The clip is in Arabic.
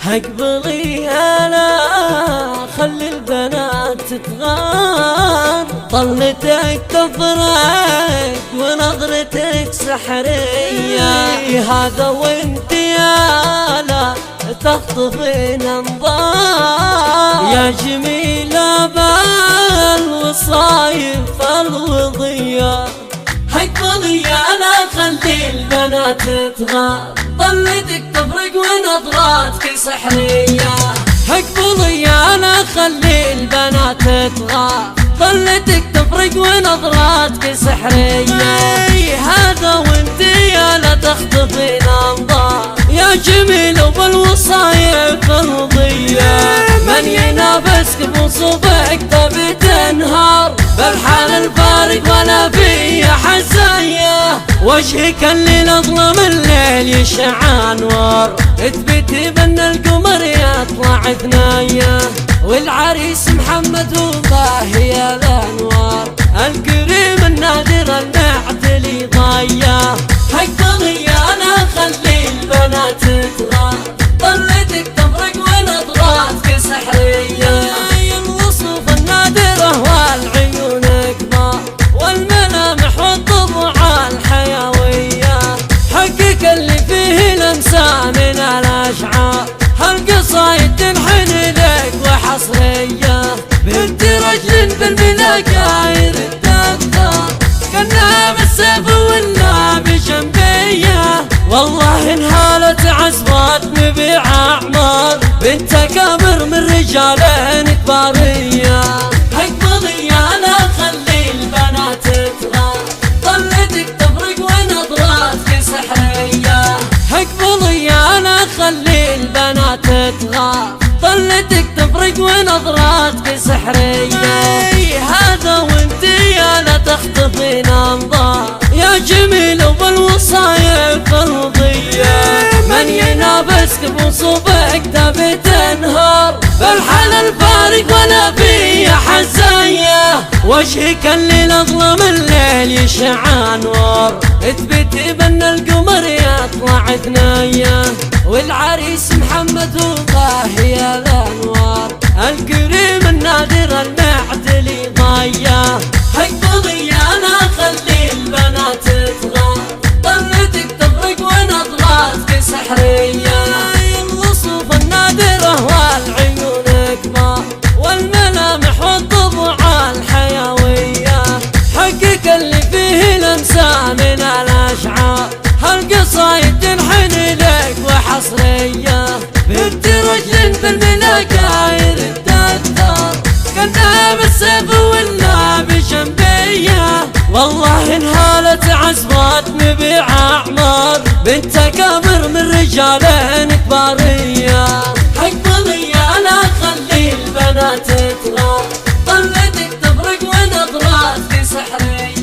اقبلي هلا خلي البنات تتغار، طلتك تفرق ونظرتك سحرية، هذا وانت يالا تخطفين انظار، يا جميلة بالوصايف الوضية. اقبلي هلا خلي البنات تتغار، طلتك تفرق ونظراتك سحرية. اقبلي انا خلي البنات تتغار، طلتك تفرق ونظراتك سحرية، هذا وانت يا لا تخطفين انظار، يا جميل وبالوصايف الوضية، من ينافسك بوصفك تبي تنهار، بالحال الفارق ولا في حزايا، وجهك الليل اظلم الليل يشع انوار، اثبتي بان القمر يطلع ثنايا، والعريس محمد والله يا الانوار، الكريم النادر المعتلي ضايا. اقبلي انا خلي البنات تتغار، طلتك تفرق ونظراتك سحرية، الوصف النادرة والعيون كبار، والملامح والطبع الحيوية، حقك اللي فيه لمسة من الاشعار، هالقصايد تنحني لك وحصرية، بنت رجل بالملاقاير الدكتور، كانها بالسيف ولا بجنبية، والله انهالت عزوات نبيع اعمار، بنت كابر من رجالين كبارية. اقبلي انا خلي البنات تتغار، طلتك تفرق ونظراتك سحرية. اقبلي انا خلي البنات تتغار، طلتك تفرق ونظراتك سحرية، هذا وانت يا لا تخطفين انظار، يا جميل وبالوصايف الوضية، من ينافسك بوصفك تبي تنهار، بالحال الفارق ولا في حزايا، وجهك الليل اظلم الليل يشع انوار، اثبتي بان القمر يطلع ثنايا، والعريس محمد والله يا الانوار، الكريم النادر المعتلي ضايا. اقبلي انا خلي البنات تتغار، طلتك تفرق ونظراتك سحرية، الوصف النادرة والعيون كبار، والملامح والطبع الحيوية، حقك اللي فيه لمسة من الاشعار، هالقصايد تنحني لك وحصرية، بنت رجل بالملاقاير الدكتور، كانها بالسيف ولا بجنبية، والله انهالت عزوات نبيع اعمار، بنت كابر من رجالين كبارية. اقبلي انا خلي البنات تتغار، طلتك تفرق ونظراتك سحرية.